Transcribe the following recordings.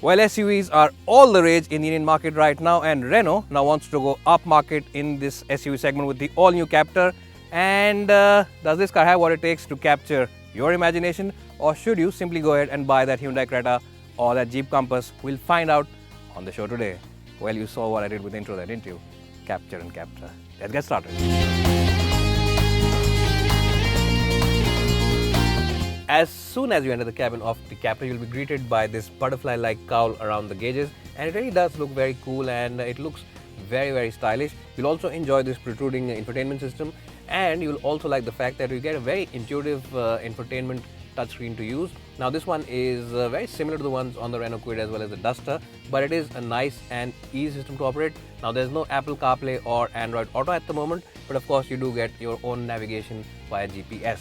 Well, SUVs are all the rage in the Indian market right now, and Renault now wants to go up market in this SUV segment with the all-new Captur. And does this car have what it takes to capture your imagination, or should you simply go ahead and buy that Hyundai Creta or that Jeep Compass? We'll find out on the show today. Well, you saw what I did with the intro there, didn't you? Capture and Captur. Let's get started. As soon as you enter the cabin of the Captur, you'll be greeted by this butterfly-like cowl around the gauges, and it really does look very cool, and it looks very stylish. You'll also enjoy this protruding infotainment system, and you'll also like the fact that you get a very intuitive infotainment touchscreen to use. Now this one is very similar to the ones on the Renault Kwid as well as the Duster, but it is a nice and easy system to operate. Now there's no Apple CarPlay or Android Auto at the moment, but of course you do get your own navigation via GPS.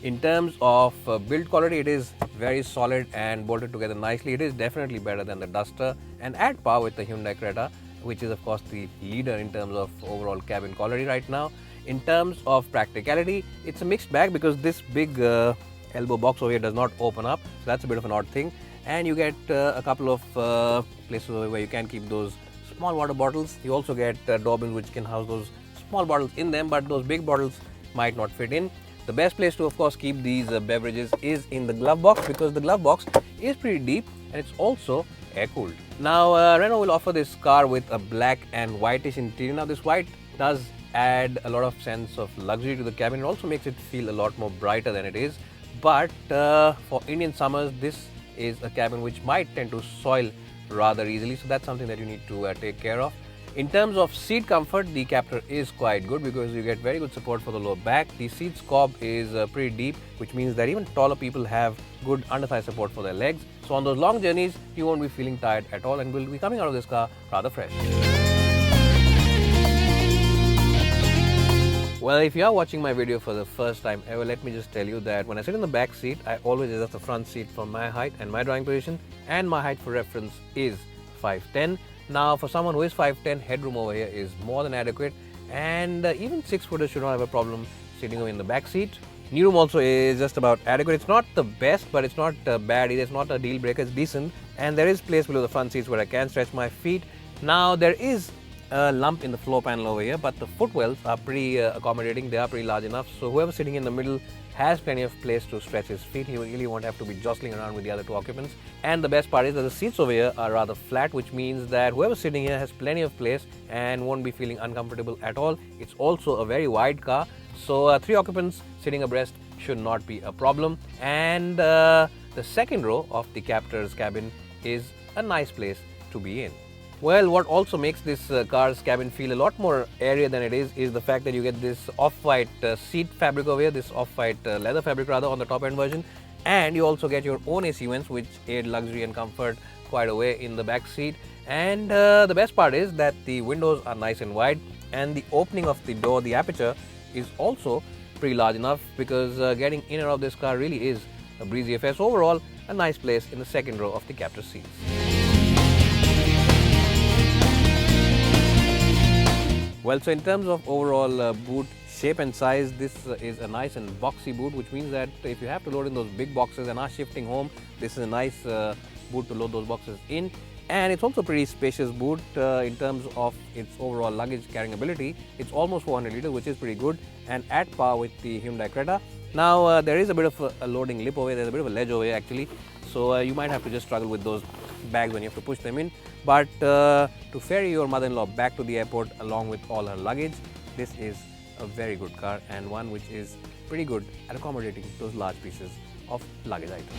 In terms of build quality, it is very solid and bolted together nicely. It is definitely better than the Duster and at par with the Hyundai Creta, which is of course the leader in terms of overall cabin quality right now. In terms of practicality, it's a mixed bag because this big elbow box over here does not open up, so that's a bit of an odd thing. And you get a couple of places where you can keep those small water bottles. You also get door bins which can house those small bottles in them, but those big bottles might not fit in. The best place to of course keep these beverages is in the glove box, because the glove box is pretty deep and it's also air cooled. Now Renault will offer this car with a black and whitish interior. Now this white does add a lot of sense of luxury to the cabin. It also makes it feel a lot more brighter than it is. But for Indian summers, this is a cabin which might tend to soil rather easily, so that's something that you need to take care of. In terms of seat comfort, the Captur is quite good because you get very good support for the lower back. The seat scob is pretty deep, which means that even taller people have good under-thigh support for their legs. So on those long journeys, you won't be feeling tired at all and will be coming out of this car rather fresh. Well, if you are watching my video for the first time ever, let me just tell you that when I sit in the back seat, I always adjust the front seat for my height and my driving position, and my height for reference is 5'10". Now, for someone who is 5'10", headroom over here is more than adequate, and even 6-footers should not have a problem sitting over in the back seat. Knee room also is just about adequate. It's not the best, but it's not bad either. It's not a deal breaker, it's decent, and there is place below the front seats where I can stretch my feet. Now, there is a lump in the floor panel over here, but the footwells are pretty accommodating. They are pretty large enough, so whoever's sitting in the middle has plenty of place to stretch his feet. He really won't have to be jostling around with the other two occupants. And the best part is that the seats over here are rather flat, which means that whoever's sitting here has plenty of place and won't be feeling uncomfortable at all. It's also a very wide car, so 3 occupants sitting abreast should not be a problem. And the second row of the Captur's cabin is a nice place to be in. Well, what also makes this car's cabin feel a lot more airier than it is the fact that you get this off-white seat fabric over here, this off-white leather fabric rather, on the top-end version. And you also get your own AC vents which aid luxury and comfort quite a way in the back seat. And the best part is that the windows are nice and wide, and the opening of the door, the aperture, is also pretty large enough, because getting in and out of this car really is a breezy affair. So overall, a nice place in the second row of the Captur seats. Well, so in terms of overall boot shape and size, this is a nice and boxy boot, which means that if you have to load in those big boxes and are shifting home, this is a nice boot to load those boxes in. And it's also a pretty spacious boot in terms of its overall luggage carrying ability. It's almost 400 liters, which is pretty good and at par with the Hyundai Creta. Now, there is a bit of a loading lip over here. There's a bit of a ledge over here actually, so you might have to just struggle with those bags when you have to push them in. But to ferry your mother-in-law back to the airport along with all her luggage, this is a very good car, and one which is pretty good at accommodating those large pieces of luggage items.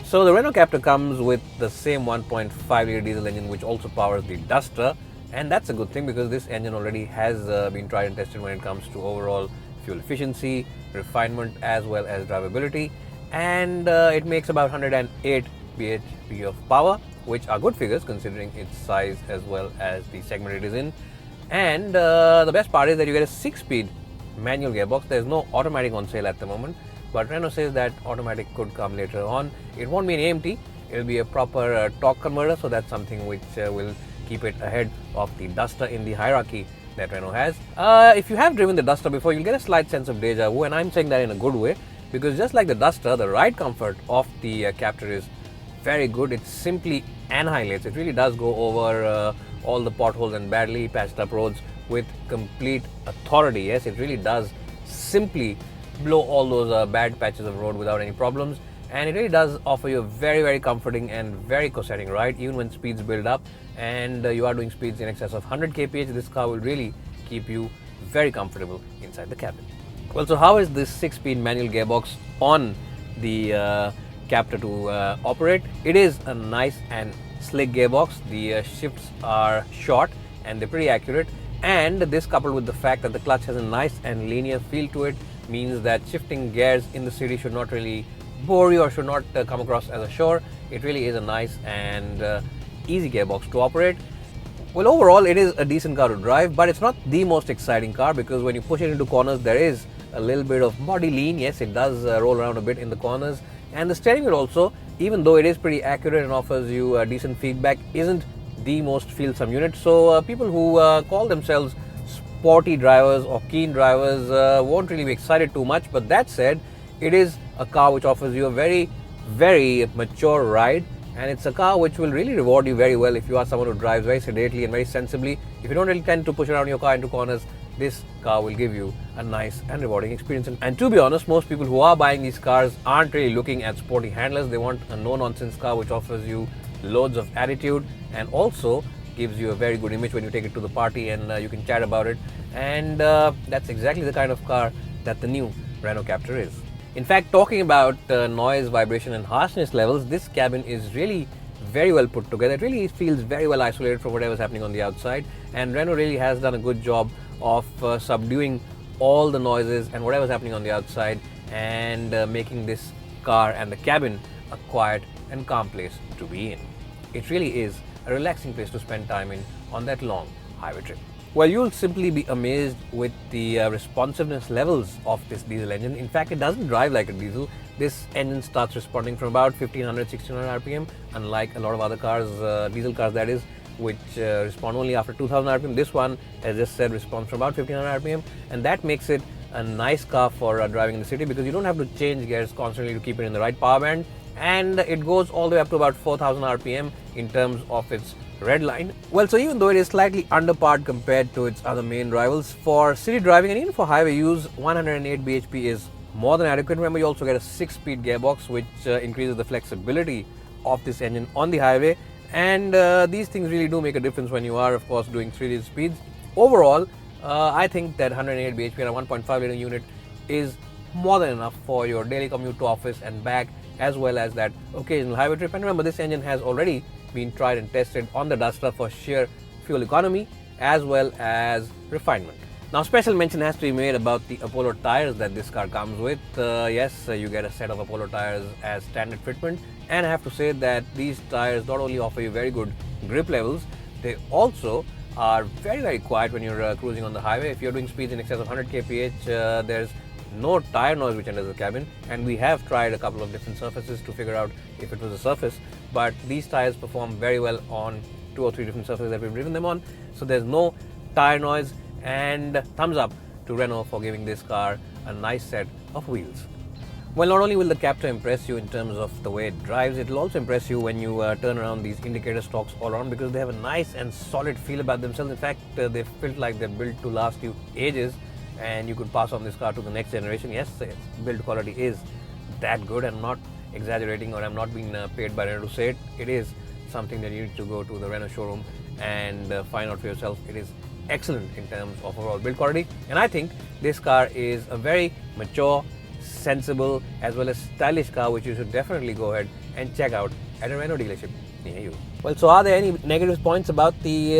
So the Renault Captur comes with the same 1.5-litre diesel engine which also powers the Duster, and that's a good thing because this engine already has been tried and tested when it comes to overall fuel efficiency, refinement as well as drivability. And it makes about 108 bhp of power, which are good figures considering its size as well as the segment it is in. And the best part is that you get a 6-speed manual gearbox. There is no automatic on sale at the moment, but Renault says that automatic could come later on. It won't be an AMT, it will be a proper torque converter, so that's something which will keep it ahead of the Duster in the hierarchy that Renault has. If you have driven the Duster before, you'll get a slight sense of deja vu, and I'm saying that in a good way, because just like the Duster, the ride comfort of the Captur is very good. It simply annihilates. It really does go over all the potholes and badly patched up roads with complete authority. Yes, it really does simply blow all those bad patches of road without any problems, and it really does offer you a very comforting and very coasting ride even when speeds build up and you are doing speeds in excess of 100 kph. This car will really keep you very comfortable inside the cabin. Well, so how is this 6-speed manual gearbox on the Captur to operate? It is a nice and slick gearbox. The shifts are short and they're pretty accurate, and this coupled with the fact that the clutch has a nice and linear feel to it means that shifting gears in the city should not really bore you or should not come across as a chore. It really is a nice and easy gearbox to operate. Well, overall it is a decent car to drive, but it's not the most exciting car because when you push it into corners there is a little bit of body lean. Yes, it does roll around a bit in the corners, and the steering wheel also, even though it is pretty accurate and offers you decent feedback, isn't the most feelsome unit. So people who call themselves sporty drivers or keen drivers won't really be excited too much. But that said, it is a car which offers you a very mature ride, and it's a car which will really reward you very well if you are someone who drives very sedately and very sensibly. If you don't really tend to push around your car into corners, this car will give you a nice and rewarding experience. And to be honest, most people who are buying these cars aren't really looking at sporty handlers. They want a no-nonsense car which offers you loads of attitude and also gives you a very good image when you take it to the party and you can chat about it. And that's exactly the kind of car that the new Renault Captur is. In fact, talking about noise, vibration and harshness levels, this cabin is really very well put together. It really feels very well isolated from whatever's happening on the outside, and Renault really has done a good job of subduing all the noises and whatever's happening on the outside and making this car and the cabin a quiet and calm place to be in. It really is a relaxing place to spend time in on that long highway trip. Well, you'll simply be amazed with the responsiveness levels of this diesel engine. In fact, it doesn't drive like a diesel. This engine starts responding from about 1500-1600 RPM, unlike a lot of other cars, diesel cars that is, which respond only after 2000 RPM. This one, as I just said, responds from about 1500 RPM, and that makes it a nice car for driving in the city because you don't have to change gears constantly to keep it in the right power band, and it goes all the way up to about 4000 RPM in terms of its red line. Well, so even though it is slightly underpowered compared to its other main rivals, for city driving and even for highway use, 108 bhp is more than adequate. Remember, you also get a 6-speed gearbox which increases the flexibility of this engine on the highway, and these things really do make a difference when you are, of course, doing 3-digit speeds. Overall, I think that 108 bhp and a 1.5 litre unit is more than enough for your daily commute to office and back, as well as that occasional highway trip. And remember, this engine has already been tried and tested on the Duster for sheer fuel economy as well as refinement. Now, special mention has to be made about the Apollo tires that this car comes with. Yes, you get a set of Apollo tires as standard fitment, and I have to say that these tires not only offer you very good grip levels, they also are very quiet when you're cruising on the highway. If you're doing speeds in excess of 100 kph, there's no tire noise which enters the cabin, and we have tried a couple of different surfaces to figure out if it was a surface, but these tires perform very well on 2 or 3 different surfaces that we've driven them on, so there's no tire noise. And thumbs up to Renault for giving this car a nice set of wheels. Well, not only will the Captur impress you in terms of the way it drives, it will also impress you when you turn around these indicator stalks all around, because they have a nice and solid feel about themselves. In fact, they feel like they're built to last you ages, and you could pass on this car to the next generation. Yes, its build quality is that good. I'm not exaggerating, or I'm not being paid by Renault to say it. It is something that you need to go to the Renault showroom and find out for yourself. It is excellent in terms of overall build quality, and I think this car is a very mature, sensible as well as stylish car which you should definitely go ahead and check out at a Renault dealership near you. Well, so are there any negative points about the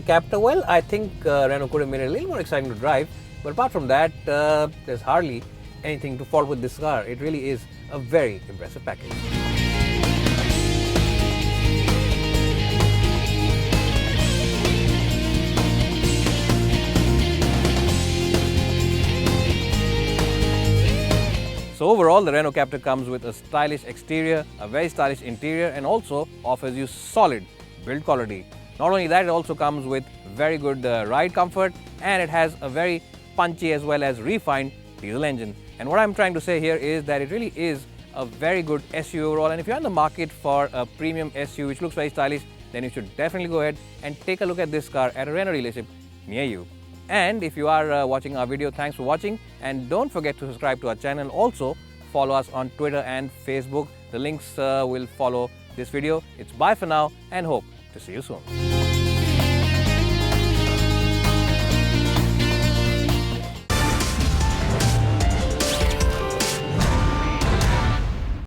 Captur? Well, I think Renault could have made it a little more exciting to drive, but apart from that, there's hardly anything to fault with this car. It really is a very impressive package. So overall, the Renault Captur comes with a stylish exterior, a very stylish interior, and also offers you solid build quality. Not only that, it also comes with very good ride comfort, and it has a very punchy as well as refined diesel engine. And what I'm trying to say here is that it really is a very good SUV overall, and if you're in the market for a premium SUV which looks very stylish, then you should definitely go ahead and take a look at this car at a Renault dealership near you. And if you are watching our video, thanks for watching, and don't forget to subscribe to our channel. Also follow us on Twitter and Facebook. The links will follow this video. It's bye for now, and hope to see you soon.